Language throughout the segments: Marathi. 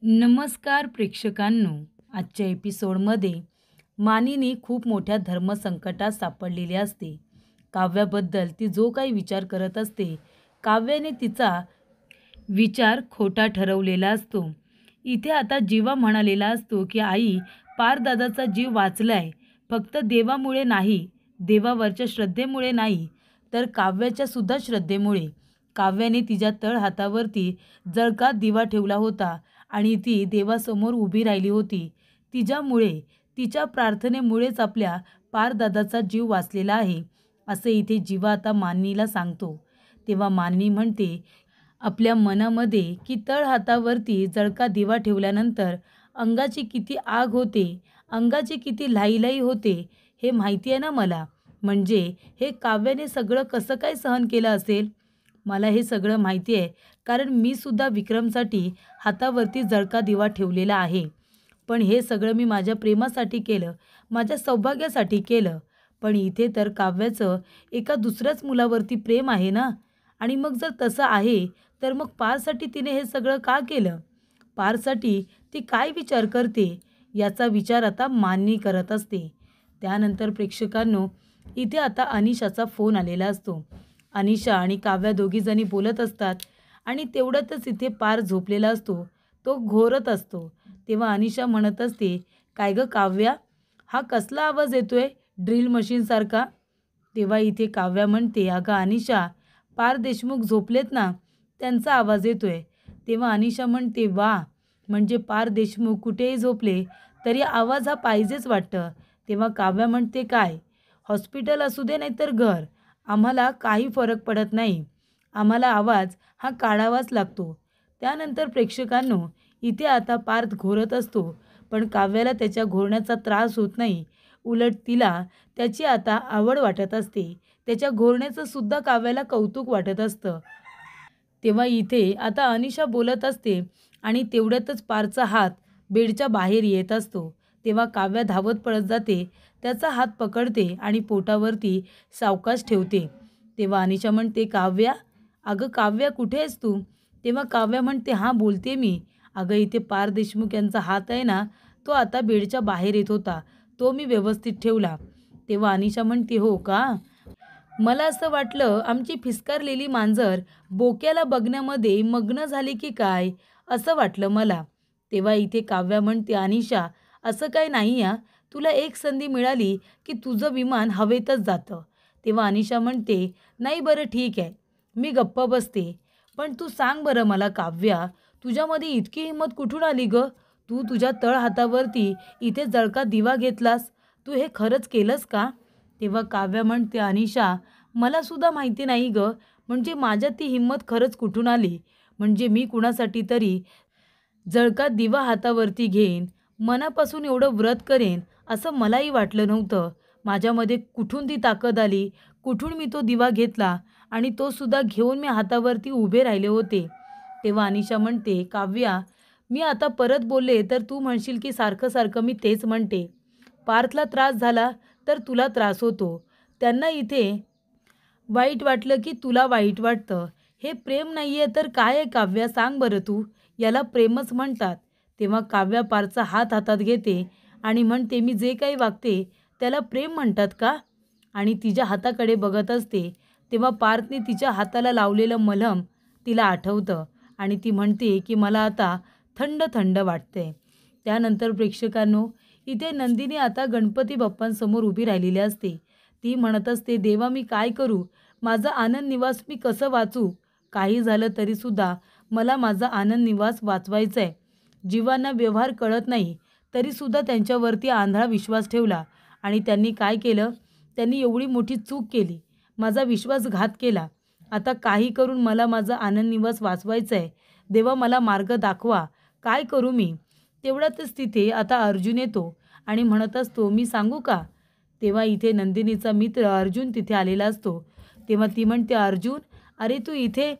नमस्कार प्रेक्षकांनो. आजच्या एपिसोडमध्ये मानिनी खूप मोठ्या धर्मसंकटात सापडलेली असते. काव्याबद्दल ती जो काही विचार करत असते, काव्याने तिचा विचार खोटा ठरवलेला असतो. इथे आता जीवा म्हणालेला असतो की आई, पारदादाचा जीव वाचलाय फक्त देवामुळे नाही, देवावरच्या श्रद्धेमुळे नाही, तर काव्याच्या सुद्धा श्रद्धेमुळे. काव्याने तिच्या तळहातावरती जळका दिवा ठेवला होता आणि ती देवासमोर उभी राहिली होती. तिच्यामुळे, तिच्या प्रार्थनेमुळेच आपल्या पारदादाचा जीव वाचलेला आहे, असे इथे जीवा आता मानिनीला सांगतो. तेव्हा मानिनी म्हणते आपल्या मनामध्ये की तळहातावरती जळका दिवा ठेवल्यानंतर अंगाची किती आग होते, अंगाची किती लाहीलाही होते, हे माहिती आहे ना मला. म्हणजे हे काव्याने सगळं कसं काय सहन केलं असेल. मला हे सगळं माहिती आहे, कारण मी सुद्धा विक्रमसाठी हातावरती जळका दिवा ठेवलेला आहे. पण हे सगळं मी माझ्या प्रेमासाठी केलं, माझ्या सौभाग्यासाठी केलं. पण इथे तर काव्याचं एका दुसऱ्याच मुलावरती प्रेम आहे ना. आणि मग जर तसं आहे, तर मग पारसाठी तिने हे सगळं का केलं? पारसाठी ती काय विचार करते, याचा विचार आता मानिनी करत असते. त्यानंतर प्रेक्षकांनो, इथे आता अनिशाचा फोन आलेला असतो. अनिशा आणि काव्या दोघीजणी बोलत असतात आणि तेवढ्यातच इथे पार झोपलेला असतो. तो घोरत असतो. तेव्हा अनिशा म्हणत असते, काय गं काव्या, हा कसला आवाज येतोय ड्रिल मशीनसारखा? तेव्हा इथे काव्या म्हणते, अगं अनिशा, पार देशमुख झोपलेत ना, त्यांचा आवाज येतोय. तेव्हा अनिशा म्हणते, वा, म्हणजे पार देशमुख कुठेही झोपले तरी आवाज हा पाहिजेच वाटतं. तेव्हा काव्या म्हणते, काय, हॉस्पिटल असू दे नाहीतर घर, आम्हाला काही फरक पडत नाही, आम्हाला आवाज हा काढावाच लागतो. त्यानंतर प्रेक्षकांनो, इथे आता पार्थ घोरत असतो, पण काव्याला त्याच्या घोरण्याचा त्रास होत नाही. उलट तिला त्याची आता आवड वाटत असते. त्याच्या घोरण्याचं सुद्धा काव्याला कौतुक वाटत असतं. तेव्हा इथे आता अनिशा बोलत असते आणि तेवढ्यातच पारचा हात बेडच्या बाहेर येत असतो. तेव्हा काव्या धावत पळत जाते, त्याचा हात पकडते आणि पोटावरती सावकाश ठेवते. तेव्हा अनिशा म्हणते, काव्या, अगं काव्या, कुठे आहेस तू? तेव्हा काव्या म्हणते, हां बोलते मी. अगं इथे पार देशमुख यांचा हात आहे ना, तो आता बेडच्या बाहेर येत होता, तो मी व्यवस्थित ठेवला. तेव्हा अनिशा म्हणते, हो का? मला असं वाटलं आमची फिस्कारलेली मांजर बोक्याला बघण्यामध्ये मग्न झाली की काय, असं वाटलं मला. तेव्हा इथे काव्या म्हणते, अनिशा, असं काय नाही या, तुला एक संधी मिळाली की तुझं विमान हवेतच जातं. तेव्हा अनिशा म्हणते, नाही बरं ठीक आहे, मी गप्प बसते. पण तू सांग बरं मला काव्या, तुझ्यामध्ये इतकी हिंमत कुठून आली गं? तू तुझ्या तळहातावरती इथे जळका दिवा घेतलास, तू हे खरंच केलंस का? तेव्हा काव्या म्हणते, अनिशा, मला सुद्धा माहिती नाही गं, म्हणजे माझ्यात ती हिंमत खरंच कुठून आली. म्हणजे मी कुणासाठी तरी जळका दिवा हातावरती घेईन, मनापासून एवढं व्रत करेन, असं मलाही वाटलं नव्हतं. माझ्यामध्ये कुठून ती ताकद आली, कुठून मी तो दिवा घेतला आणि तो सुद्धा घेऊन मी हातावरती उभे राहिले होते. तेव्हा अनिशा म्हणते, काव्या, मी आता परत बोलले तर तू म्हणशील की सारखं सारखं मी तेच म्हणते. पार्थला त्रास झाला तर तुला त्रास होतो. त्यांना इथे वाईट वाटलं की तुला वाईट वाटतं. हे प्रेम नाही आहे तर काय आहे काव्या, सांग बरं तू. याला प्रेमच म्हणतात. तेव्हा काव्या पारचा हात हातात घेते आणि म्हणते, मी जे काही वागते त्याला प्रेम म्हणतात का? आणि तिच्या हाताकडे बघत असते. तेव्हा पार्थने तिच्या हाताला लावलेलं मलम तिला आठवतं आणि ती म्हणते की मला आता थंड थंड वाटते. त्यानंतर प्रेक्षकांनो, इथे नंदिनी आता गणपती बाप्पांसमोर उभी राहिलेली असते. ती म्हणत असते, देवा मी काय करू, माझा आनंद निवास मी कसं वाचू? काही झालं तरीसुद्धा मला माझा आनंद निवास वाचवायचा आहे. जीवांना व्यवहार कळत नाही तरीसुद्धा त्यांच्यावरती आंधळा विश्वास ठेवला आणि त्यांनी काय केलं, त्यांनी एवढी मोठी चूक केली, माझा विश्वासघात केला. आता काही करून मला माझा आनंद निवास वाचवायचा आहे. देवा मला मार्ग दाखवा, काय करू मी? तेवढ्यातच तिथे आता अर्जुन येतो आणि म्हणत असतो, मी सांगू का? तेव्हा इथे नंदिनीचा मित्र अर्जुन तिथे आलेला असतो. तेव्हा ती म्हणते, अर्जुन, अरे तू इथे?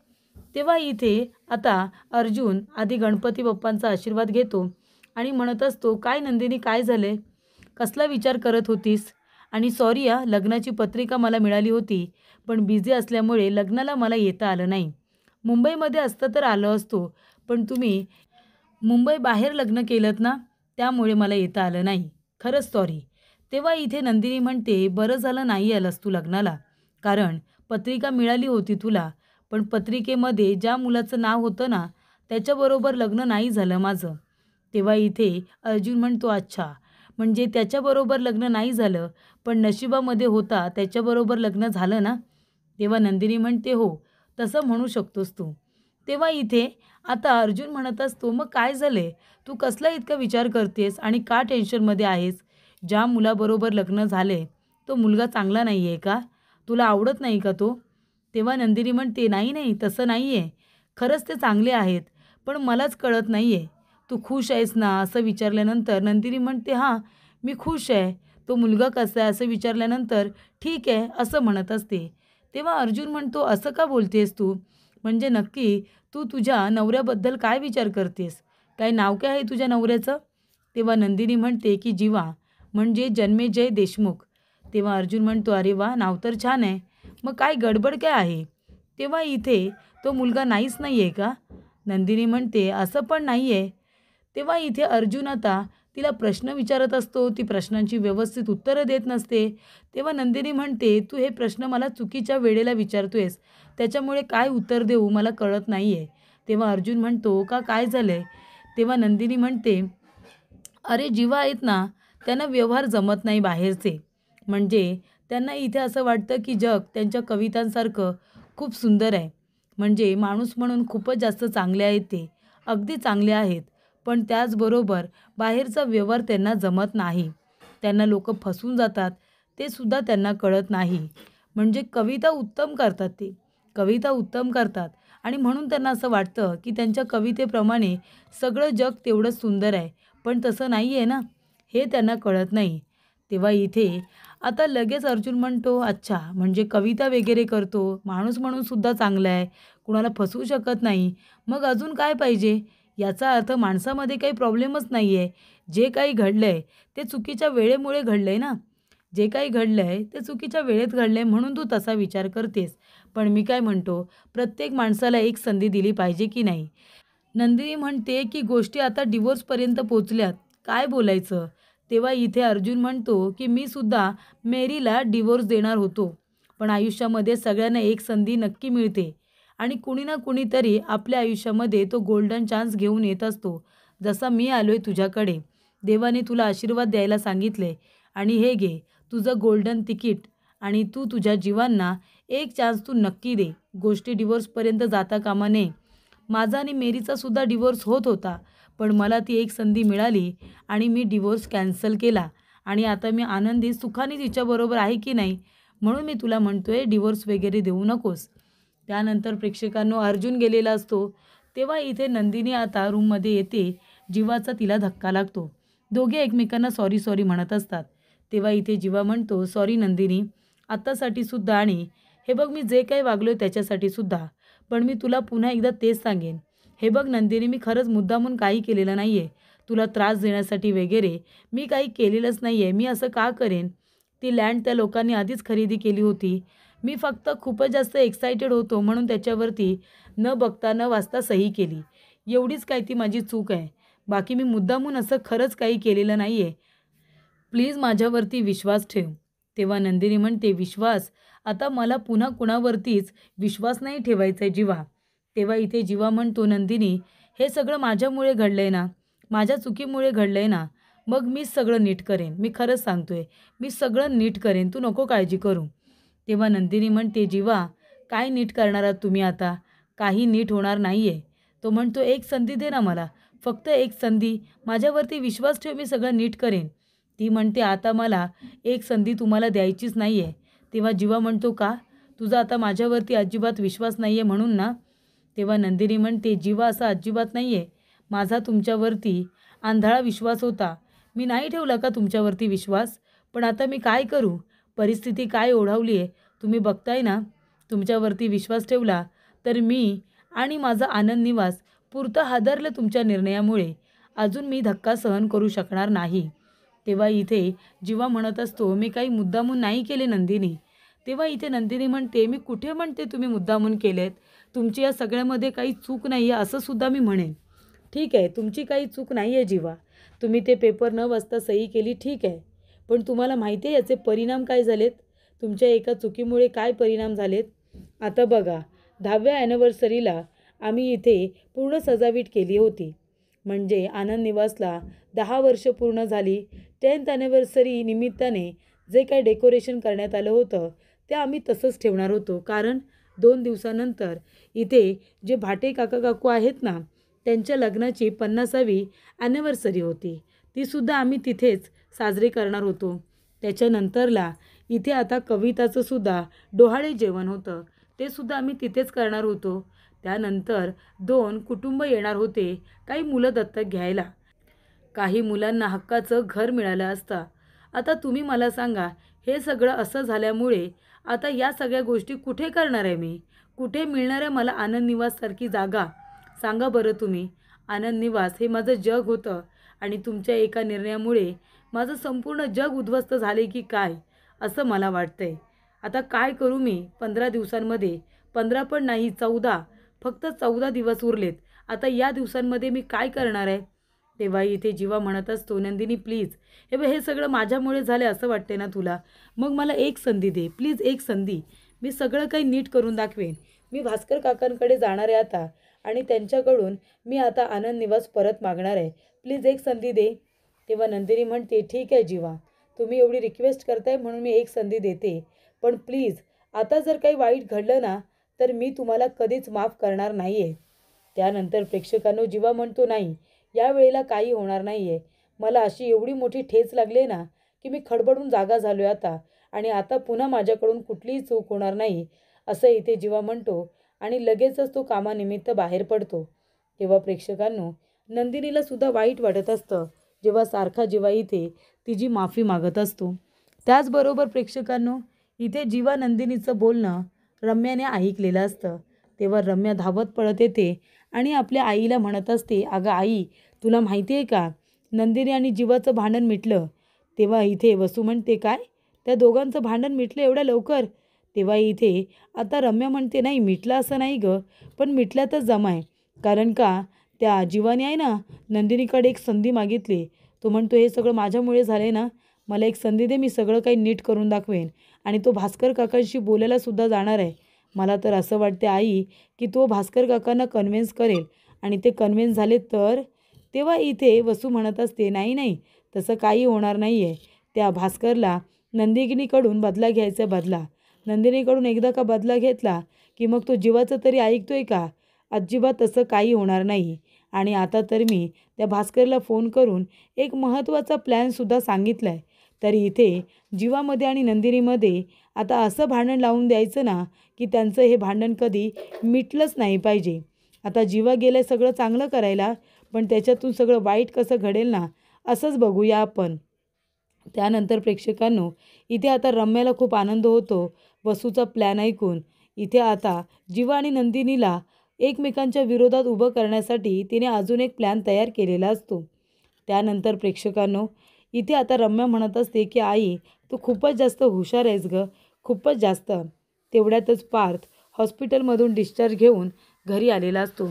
तेव्हा इथे आता अर्जुन आधी गणपती बाप्पांचा आशीर्वाद घेतो आणि म्हणत असतो, काय नंदिनी, काय झाले, कसला विचार करत होतीस? आणि सॉरी या, लग्नाची पत्रिका मला मिळाली होती, पण बिझी असल्यामुळे लग्नाला मला येता आलं नाही. मुंबईमध्ये असतं तर आलो असतो, पण तुम्ही मुंबई बाहेर लग्न केलंत ना, त्यामुळे मला येता आलं नाही. खरंच सॉरी. तेव्हा इथे नंदिनी म्हणते, बरं झालं नाही आलास तू लग्नाला. कारण पत्रिका मिळाली होती तुला, पण पत्रिकेमध्ये ज्या मुलाचं नाव होतं ना, त्याच्याबरोबर लग्न नाही झालं माझं. तेव्हा इथे अर्जुन म्हणतो, अच्छा, म्हणजे त्याच्याबरोबर लग्न नाही झालं, पण नशिबामध्ये होता त्याच्याबरोबर लग्न झालं ना? तेव्हा नंदिनी म्हणते, हो, तसं म्हणू शकतोस तू. तेव्हा इथे आता अर्जुन म्हणत असतो, मग काय झालंय? तू कसला इतका विचार करतेस आणि का टेन्शनमध्ये आहेस? ज्या मुलाबरोबर लग्न झालंय, तो मुलगा चांगला नाही आहे का? तुला आवडत नाही का तो? तेव्हा नंदिनी म्हणते, नाही, नाही, तसं नाही आहे. खरंच ते चांगले आहेत, पण मलाच कळत नाही आहे. तू खुश आहेस ना? असं विचारल्यानंतर नंदिनी म्हणते, हां, मी खुश आहे. तो मुलगा कसा आहे? असं विचारल्यानंतर, ठीक आहे, असं म्हणत असते. तेव्हा अर्जुन म्हणतो, असं का बोलतेस तू? म्हणजे नक्की तू तुझ्या नवऱ्याबद्दल काय विचार करतेस? काय नाव काय आहे तुझ्या नवऱ्याचं? तेव्हा नंदिनी म्हणते, की जीवा, म्हणजे जन्मेजय देशमुख. तेव्हा अर्जुन म्हणतो, अरे वा, नाव तर छान आहे. मग काय गडबड काय आहे? तेव्हा इथे तो मुलगा नाहीच नाही आहे का? नंदिनी म्हणते, असं पण नाही आहे. तेव्हा इथे अर्जुन आता तिला प्रश्न विचारत असतो, ती प्रश्नांची व्यवस्थित उत्तरं देत नसते. तेव्हा नंदिनी म्हणते, तू हे प्रश्न मला चुकीच्या वेळेला विचारतोयस, त्याच्यामुळे काय उत्तर देऊ मला कळत नाही आहे. तेव्हा अर्जुन म्हणतो, का काय झालं आहे? तेव्हा नंदिनी म्हणते, अरे जीवा आहेत ना, त्यांना व्यवहार जमत नाही बाहेरचे. म्हणजे त्यांना इथे असं वाटतं, की जग त्यांच्या कवितांसारखं खूप सुंदर आहे. म्हणजे माणूस म्हणून खूपच जास्त चांगले आहेत ते. अगदी चांगले आहेत. पण त्याचबरोबर बाहेरचा व्यवहार त्यांना जमत नाही. त्यांना लोकं फसवून जातात, ते सुद्धा त्यांना कळत नाही. म्हणजे कविता उत्तम करतात ते. कविता उत्तम करतात आणि म्हणून त्यांना असं वाटतं, की त्यांच्या कवितेप्रमाणे सगळं जग तेवढंच सुंदर आहे. पण तसं नाही आहे ना, हे त्यांना कळत नाही. तेव्हा इथे आता लगेच अर्जुन म्हणतो, अच्छा, म्हणजे कविता वगैरे करतो, माणूस म्हणून सुद्धा चांगला आहे, कुणाला फसवू शकत नाही. मग अजून काय पाहिजे? याचा अर्थ माणसामध्ये काही प्रॉब्लेमच नाही आहे. जे काही घडलंय ते चुकीच्या वेळेमुळे घडलंय ना. जे काही घडलंय ते चुकीच्या वेळेत घडलंय म्हणून तू तसा विचार करतेस. पण मी काय म्हणतो, प्रत्येक माणसाला एक संधी दिली पाहिजे की नाही? नंदिनी म्हणते, की गोष्टी आता डिव्होर्सपर्यंत पोहोचल्यात. काय बोलायचं? तेव्हा इथे अर्जुन म्हणतो, की मी सुद्धा मेरीला डिव्होर्स देणार होतो. पण आयुष्यामध्ये सगळ्यांना एक संधी नक्की मिळते आणि कुणी ना कुणीतरी आपल्या आयुष्यामध्ये तो गोल्डन चान्स घेऊन येत असतो. जसा मी आलोय तुझ्याकडे. देवाने तुला आशीर्वाद द्यायला सांगितले आणि हे घे तुझं गोल्डन तिकीट आणि तू तुझ्या जीवांना एक चान्स तू नक्की दे. गोष्टी डिव्होर्सपर्यंत जाता कामा नये. माझा आणि मेरीचा सुद्धा डिव्होर्स होत होता, पण मला ती एक संधी मिळाली आणि मी डिव्होर्स कॅन्सल केला आणि आता मी आनंदी सुखाने तिच्याबरोबर आहे की नाही, म्हणून मी तुला म्हणतोय डिव्होर्स वगैरे देऊ नकोस. त्यानंतर प्रेक्षकांनो अर्जुन गेलेला असतो. तेव्हा इथे नंदिनी आता रूममध्ये येते. जीवाचा तिला धक्का लागतो. दोघे एकमेकांना सॉरी सॉरी म्हणत असतात. तेव्हा इथे जीवा म्हणतो, सॉरी नंदिनी, आत्तासाठी सुद्धा आणि हे बघ मी जे काही वागलोय त्याच्यासाठी सुद्धा. पण मी तुला पुन्हा एकदा तेच सांगेन. हे बघ नंदिनी, मी खरंच मुद्दामून काही केलेलं नाही आहे. तुला त्रास देण्यासाठी वगैरे मी काही केलेलंच नाही आहे. मी असं का करेन? ती लँड त्या लोकांनी आधीच खरेदी केली होती. मी फक्त खूपच जास्त एक्सायटेड होतो म्हणून त्याच्यावरती न बघता न वाचता सही केली. एवढीच काय ती माझी चूक आहे. बाकी मी मुद्दामून असं खरंच काही केलेलं नाही आहे. प्लीज माझ्यावरती विश्वास ठेव. तेव्हा नंदिनी म्हणते, विश्वास? आता मला पुन्हा कुणावरतीच विश्वास नाही ठेवायचा आहे जीवा. तेव्हा इथे जीवा म्हणतो, नंदिनी, हे सगळं माझ्यामुळे घडलं आहे ना, माझ्या चुकीमुळे घडलं आहे ना, मग मीच सगळं नीट करेन. मी खरंच सांगतोय, मी सगळं नीट करेन, तू नको काळजी करू. तेव्हा नंदिनी म्हणते, जीवा, काय नीट करणार आहात तुम्ही आता? काही नीट होणार नाही आहे. तो म्हणतो, एक संधी दे ना मला, फक्त एक संधी. माझ्यावरती विश्वास ठेव, मी सगळं नीट करेन. ती म्हणते, आता मला एक संधी तुम्हाला द्यायचीच नाही आहे. तेव्हा जीवा म्हणतो, का? तुझा आता माझ्यावरती अजिबात विश्वास नाही आहे म्हणून ना? तेव्हा नंदिनी म्हणते, जीवा, असा अजिबात नाही आहे. माझा तुमच्यावरती आंधळा विश्वास होता. मी नाही ठेवला का तुमच्यावरती विश्वास? पण आता मी काय करू? परिस्थिती काय ओढावली आहे तुम्ही बघताय ना. तुमच्यावरती विश्वास ठेवला तर मी आणि माझा आनंद निवास पुरतं हादरलं तुमच्या निर्णयामुळे. अजून मी धक्का सहन करू शकणार नाही. तेव्हा इथे जीवा म्हणत असतो, मी काही मुद्दामून नाही केले नंदिनी. तेव्हा इथे नंदिनी म्हणते, मी कुठे म्हणते तुम्ही मुद्दामून केलेत? तुमची या सगळ्यामध्ये काही चूक नाही आहे असं सुद्धा मी म्हणेन. ठीक आहे, तुमची काही चूक नाही आहे जीवा. तुम्ही ते पेपर न वाचता सही केली ठीक आहे. पण तुम्हाला माहिती आहे याचे परिणाम काय झालेत? तुमच्या एका चुकीमुळे काय परिणाम झालेत? आता बघा, 10व्या ॲनिव्हर्सरीला आम्ही इथे पूर्ण सजावट केली होती. म्हणजे आनंद निवासला 10 वर्ष पूर्ण झाली. 10th ॲनिव्हर्सरी निमित्ताने जे काही डेकोरेशन करण्यात आलं होतं ते आम्ही तसंच ठेवणार होतो. कारण 2 दिवसानंतर इथे जे भाटे काका काकू आहेत ना, त्यांच्या लग्नाची 50वी ॲनिव्हर्सरी होती. तीसुद्धा आम्ही तिथेच साजरी करणार होतो. त्याच्यानंतरला इथे आता कविताचं सुद्धा डोहाळे जेवण होतं. ते सुद्धा आम्ही तिथेच करणार होतो. त्यानंतर 2 कुटुंब येणार होते काही मुलं दत्तक घ्यायला. काही मुलांना हक्काचं घर मिळालं असतं. आता तुम्ही मला सांगा, हे सगळं असं झाल्यामुळे आता या सगळ्या गोष्टी कुठे करणार आहे मी? कुठे मिळणार आहे मला आनंद निवाससारखी जागा? सांगा बरं तुम्ही. आनंद निवास हे माझं जग होतं आणि तुमच्या एका निर्णयामुळे माझं संपूर्ण जग उद्ध्वस्त झाले की काय, असं मला वाटतंय. आता काय करू मी? 15 दिवसांमध्ये, 15 पण नाही 14, फक्त 14 दिवस उरलेत. आता या दिवसांमध्ये मी काय करणार आहे? तेव्हा इथे जीवा म्हणत असतो, नंदिनी प्लीज, हे सगळं माझ्यामुळे झालं असं वाटते ना तुला? मग मला एक संधी दे, प्लीज एक संधी. मी सगळं काही नीट करून दाखवेन. मी भास्कर काकांकडे जाणार आहे आता आणि त्यांच्याकडून मी आता आनंद निवास परत मागणार आहे. प्लीज एक संधी दे. तेव्हा नंदिनी म्हणते, ठीक आहे जीवा, तुम्ही एवढी रिक्वेस्ट करताय म्हणून मी एक संधी देते. पण प्लीज आता जर काही वाईट घडलं ना, तर मी तुम्हाला कधीच माफ करणार नाही आहे. त्यानंतर प्रेक्षकांनो जीवा म्हणतो, नाही, यावेळेला काही होणार नाही आहे. मला अशी एवढी मोठी ठेच लागली ना की मी खडबडून जागा झालो आहे आता, आणि आता पुन्हा माझ्याकडून कुठलीही चूक होणार नाही, असं इथे जीवा म्हणतो आणि लगेचच तो कामानिमित्त बाहेर पडतो. तेव्हा प्रेक्षकांनो नंदिनीला सुद्धा वाईट वाटत असतं जेव्हा सारखा जीवा इथे तिची माफी मागत असतो. त्याचबरोबर प्रेक्षकांनो इथे जीवा नंदिनीचं बोलणं रम्याने ऐकलेलं असतं. तेव्हा रम्या धावत पळत येते आणि आपल्या आईला म्हणत असते, अगं आई, तुला माहिती आहे का, नंदिनी आणि जीवाचं भांडण मिटलं. तेव्हा इथे वसू म्हणते, काय, त्या दोघांचं भांडण मिटलं एवढ्या लवकर? तेव्हा इथे आता रम्या म्हणते, नाही मिटलं असं नाही गं, पण मिटल्यातच जमाय. कारण का त्या जीवाने आहे ना नंदिनीकडे एक संधी मागितली. तो म्हणतो, हे सगळं माझ्यामुळे झाले ना, मला एक संधी दे, मी सगळं काही नीट करून दाखवेन. आणि तो भास्कर काकांशी बोलायला सुद्धा जाणार आहे. मला तर असं वाटते आई की तो भास्कर काकांना कन्व्हिन्स करेल आणि ते कन्व्हिन्स झाले तर. तेव्हा इथे वसू म्हणत असते, नाही नाही, तसं काही होणार नाही आहे. त्या भास्करला नंदिनीकडून बदला घ्यायचा, बदला. नंदिनीकडून एकदा का बदला घेतला की मग तो जीवाचं तरी ऐकतोय का? अजिबात तसं काही होणार नाही. आणि आता तर मी त्या भास्करला फोन करून एक महत्त्वाचा प्लॅनसुद्धा सांगितला आहे. तरी इथे जीवामध्ये आणि नंदिनीमध्ये आता असं भांडण लावून द्यायचं ना की त्यांचं हे भांडण कधी मिटलंच नाही पाहिजे. आता जीवा गेलं सगळं चांगलं करायला, पण त्याच्यातून सगळं वाईट कसं घडेल ना, असंच बघूया आपण. त्यानंतर प्रेक्षकांनो इथे आता रम्याला खूप आनंद होतो वसूचा प्लॅन ऐकून. इथे आता जीवा आणि नंदिनीला एकमेकांच्या विरोधात उभं करण्यासाठी तिने अजून एक प्लॅन तयार केलेला असतो. त्यानंतर प्रेक्षकांनो इथे आता रम्या म्हणत असते की आई, तू खूपच जास्त हुशार आहेस गं, खूपच जास्त. तेवढ्यातच पार्थ हॉस्पिटलमधून डिस्चार्ज घेऊन घरी आलेला असतो.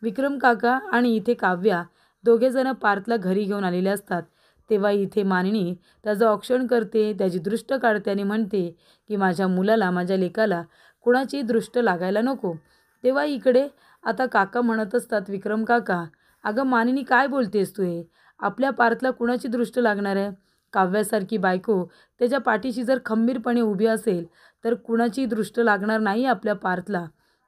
विक्रम काका आणि इथे काव्या दोघेजणं पार्थला घरी घेऊन आलेले असतात. तेव्हा इथे मानिनी त्याचं औक्षण करते, त्याची दृष्ट काढते आणि म्हणते की माझ्या मुलाला, माझ्या लेकाला कुणाची दृष्ट लागायला नको. तेव्हा इकडे आता काका म्हणत असतात, विक्रम काका, अगं मानिनी काय बोलतेस तू हे? आपल्या पार्थला कुणाची दृष्ट लागणार आहे? काव्यासारखी बायको त्याच्या पाठीशी जर खंबीरपणे उभी असेल तर कुणाची दृष्ट लागणार नाही आपल्या पार्थला.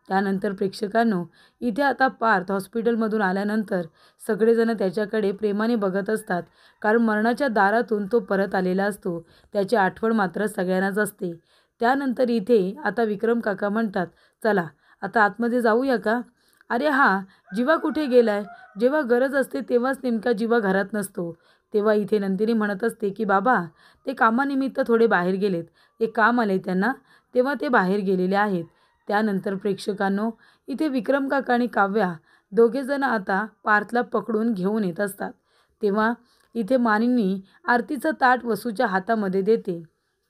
त्यानंतर प्रेक्षकांनो इथे आता पार्थ हॉस्पिटलमधून आल्यानंतर सगळेजण त्याच्याकडे प्रेमाने बघत असतात. कारण मरणाच्या दारातून तो परत आलेला असतो. त्याची आठवण मात्र सगळ्यांनाच असते. त्यानंतर इथे आता विक्रम काका म्हणतात, चला आता आतमध्ये जाऊया का? अरे हां, जीवा कुठे गेलाय? जेव्हा गरज असते तेव्हाच नेमका जीवा घरात नसतो. तेव्हा इथे नंदिनी म्हणत असते की बाबा, ते कामानिमित्त थोडे बाहेर गेलेत, एक काम आले त्यांना, तेव्हा ते बाहेर गेलेले आहेत. त्यानंतर प्रेक्षकांनो इथे विक्रम काका आणि काव्या दोघेजण आता पार्थला पकडून घेऊन येत असतात. तेव्हा इथे मानिनी आरतीचं ताट वसूच्या हातामध्ये देते.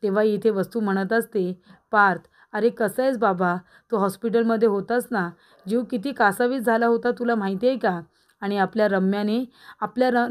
तेव्हा इथे वसू म्हणत असते, पार्थ, अरे कसं आहेस बाबा? तू हॉस्पिटलमध्ये होतास ना, जीव किती कासावीस झाला होता तुला माहिती आहे का? आणि आपल्या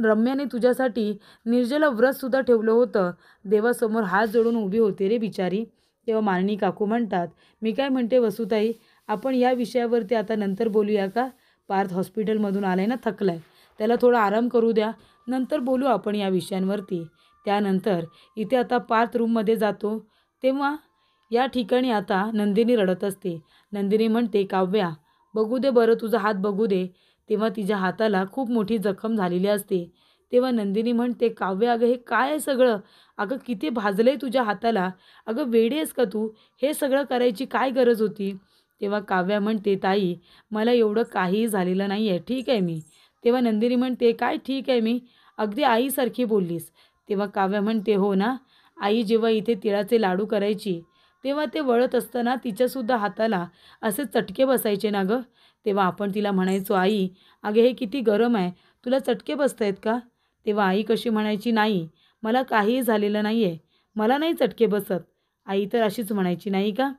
रम्याने तुझ्यासाठी निर्जला व्रतसुद्धा ठेवलं होतं. देवासमोर हात जोडून उभी होते रे बिचारी. तेव्हा मानिनी काकू म्हणतात, मी काय म्हणते वसुताई, आपण या विषयावरती आता नंतर बोलूया का? पार्थ हॉस्पिटलमधून आलाय ना, थकलाय, त्याला थोडा आराम करू द्या, नंतर बोलू आपण या विषयांवरती. त्यानंतर इथे आता पार्थ रूममध्ये जातो तेव्हा या ठिकाणी आता नंदिनी रडत असते. नंदिनी म्हणते, काव्या बघू दे बरं, तुझा हात बघू दे. तेव्हा तिच्या हाताला खूप मोठी जखम झालेली असते. तेव्हा नंदिनी म्हणते, काव्या अगं हे काय आहे सगळं? अगं किती भाजलंय तुझ्या हाताला. अगं वेडी आहेस का तू? हे सगळं करायची काय गरज होती? तेव्हा काव्या म्हणते, ताई मला एवढं काहीही झालेलं नाही आहे, ठीक आहे मी. तेव्हा नंदिनी म्हणते, काय ठीक आहे मी? अगदी आईसारखी बोललीस. तेव्हा काव्या म्हणते, हो ना, आई जेव्हा इथे तिळाचे लाडू करायची तेव्हा ते वळत असताना तिच्यासुद्धा हाताला असे चटके बसायचे ना गं. तेव्हा आपण तिला म्हणायचो, आई अगं हे किती गरम आहे, तुला चटके बसत आहेत का? तेव्हा आई कशी म्हणायची, नाही मला काहीही झालेलं नाही आहे, मला नाही चटके बसत. आई तर अशीच म्हणायची नाही का?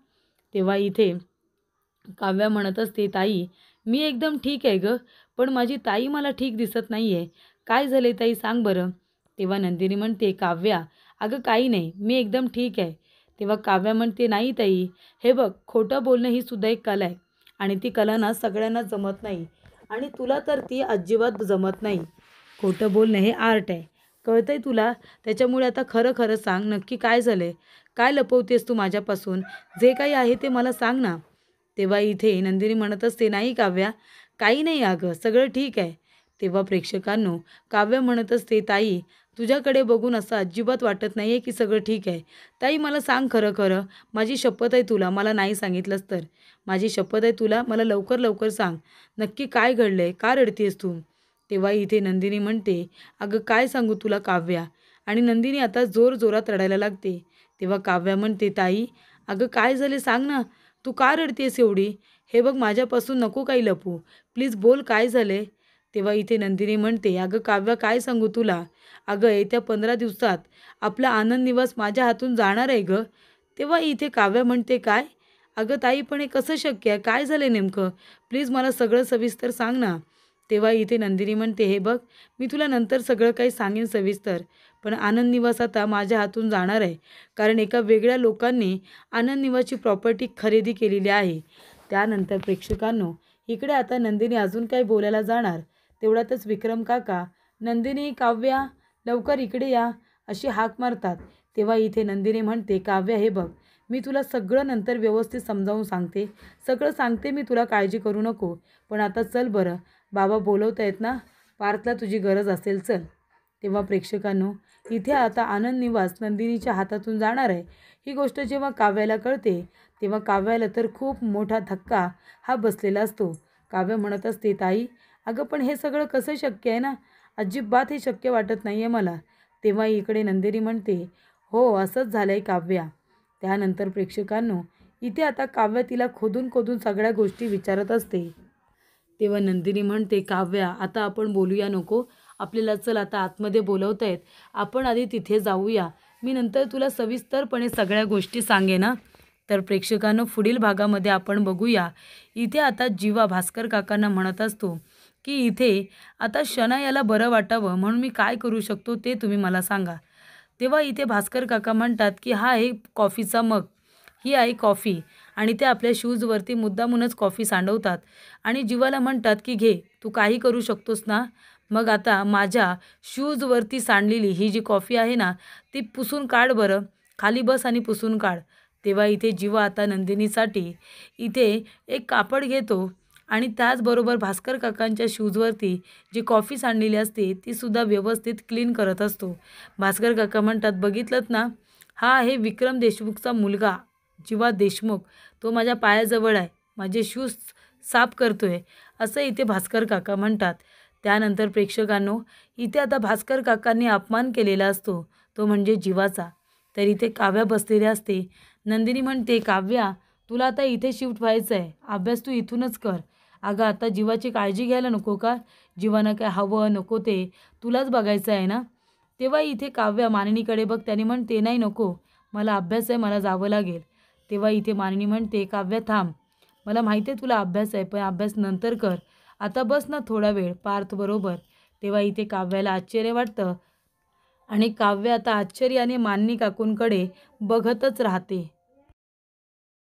तेव्हा इथे काव्या म्हणत असते, ताई मी एकदम ठीक आहे गं, पण माझी ताई मला ठीक दिसत नाही आहे. काय झाले ताई सांग बरं. तेव्हा नंदिनी म्हणते, काव्या अगं काही नाही, मी एकदम ठीक आहे. तेव्हा काव्या म्हणते, नाही ताई, हे बघ खोटं बोलणं ही सुद्धा एक कला आहे आणि ती कला ना सगळ्यांना जमत नाही आणि तुला तर ती अजिबात जमत नाही. खोटं बोलणं हे आर्ट आहे, कळतंय तुला? त्याच्यामुळे आता खरं खरं सांग, नक्की काय झालंय? काय लपवतेस तू माझ्यापासून? जे काही आहे ते मला सांग ना. तेव्हा इथे नंदिनी म्हणत असते, नाही काव्या काही नाही अगं, सगळं ठीक आहे. तेव्हा प्रेक्षकांनो, काव्य म्हणत असते, ताई तुझ्याकडे बघून असं अजिबात वाटत नाही आहे की सगळं ठीक आहे. ताई मला सांग खरं खरं, माझी शपथ आहे तुला, मला नाही सांगितलंस तर. माझी शपथ आहे तुला, मला लवकर लवकर सांग, नक्की काय घडलं आहे, का रडतेस तू? तेव्हा इथे नंदिनी म्हणते, अगं काय सांगू तुला काव्या. आणि नंदिनी आता जोर जोरात रडायला लागते. तेव्हा काव्या म्हणते, ताई अगं काय झाले सांग ना, तू का रडतेस एवढी? हे बघ माझ्यापासून नको काही लपू, प्लीज बोल काय झाले. तेव्हा इथे नंदिनी म्हणते, अगं काव्या काय सांगू तुला, अगं येत्या 15 दिवसात आपला आनंद निवास माझ्या हातून जाणार आहे गं. तेव्हा इथे काव्या म्हणते, काय? अगं ताई पण हे कसं शक्य आहे, काय झालं नेमकं, प्लीज मला सगळं सविस्तर सांग ना. तेव्हा इथे नंदिनी म्हणते, हे बघ मी तुला नंतर सगळं काही सांगेन सविस्तर, पण आनंद निवास आता माझ्या हातून जाणार आहे, कारण एका वेगळ्या लोकांनी आनंद निवासची प्रॉपर्टी खरेदी केलेली आहे. त्यानंतर प्रेक्षकांनो, इकडे आता नंदिनी अजून काही बोलायला जाणार तेवढ्यातच विक्रम काका, नंदिनी काव्या लवकर इकडे या अशी हाक मारतात. तेव्हा इथे नंदिनी म्हणते, काव्या हे बघ मी तुला सगळं नंतर व्यवस्थित समजावून सांगते, सगळं सांगते मी तुला, काळजी करू नको, पण आता चल बरं, बाबा बोलवत आहेत ना, पार्थला तुझी गरज असेल, चल. तेव्हा प्रेक्षकांनो, इथे आता आनंद निवास नंदिनीच्या हातातून जाणार आहे ही गोष्ट जेव्हा काव्याला कळते तेव्हा काव्याला तर खूप मोठा धक्का हा बसलेला असतो. काव्य म्हणत असते, ताई अगं पण हे सगळं कसं शक्य आहे ना, अजिबात हे शक्य वाटत नाही आहे मला. तेव्हा इकडे नंदिनी म्हणते, हो असंच झालं आहे काव्या. त्यानंतर प्रेक्षकांनो, इथे आता काव्य तिला खोदून खोदून सगळ्या गोष्टी विचारत असते. तेव्हा नंदिनी म्हणते, काव्या आता आपण बोलूया नको, आपल्याला चल आता आतमध्ये बोलवत आहेत, आपण आधी तिथे जाऊया, मी नंतर तुला सविस्तरपणे सगळ्या गोष्टी सांगेन ना. तर प्रेक्षकांनो, पुढील भागामध्ये आपण बघूया. इथे आता जीवा भास्कर काकांना म्हणत असतो की इथे आता शनायाला बरं वाटावं म्हणून मी काय करू शकतो ते तुम्ही मला सांगा. तेव्हा इथे भास्कर काका म्हणतात की हा आहे कॉफीचा मग, ही आहे कॉफी, आणि ते आपल्या शूजवरती मुद्दामूनच कॉफी सांडवतात आणि जीवाला म्हणतात की घे, तू काही करू शकतोस ना, मग आता माझ्या शूजवरती सांडलेली ही जी कॉफी आहे ना ती पुसून काढ बरं, खाली बस आणि पुसून काढ. तेव्हा इथे जीवा आता नंदिनीसाठी इथे एक कापड घेतो आणि त्याचबरोबर भास्कर काकांच्या शूजवरती जी कॉफी सांडलेली असते तीसुद्धा व्यवस्थित क्लीन करत असतो. भास्कर काका म्हणतात, बघितलंत ना, हा आहे विक्रम देशमुखचा मुलगा जीवा देशमुख, तो माझ्या पायाजवळ आहे, माझे शूज साफ करतोय, असं इथे भास्कर काका म्हणतात. त्यानंतर प्रेक्षकांनो, इथे आता भास्कर काकांनी अपमान केलेला असतो, तो म्हणजे जीवाचा. तर इथे काव्या बसलेली असते. नंदिनी म्हणते, काव्या तुला आता इथे शिफ्ट व्हायचं आहे, अभ्यास तू इथूनच कर. अगं आता जीवाची काळजी घ्यायला नको का, जीवानं काय हवं नको ते तुलाच बघायचं आहे ना. तेव्हा इथे काव्या मानिनीकडे बघ त्याने म्हणते, नाही नको, मला अभ्यास आहे, मला जावं लागेल. तेव्हा इथे मानिनी म्हणते, काव्या थांब, मला माहिती आहे तुला अभ्यास आहे, पण अभ्यास नंतर कर, आता बस ना थोडा वेळ पार्थ बरोबर. तेव्हा इथे काव्याला आश्चर्य वाटतं आणि काव्य आता आश्चर्याने मानिनी काकूंकडे बघतच राहते.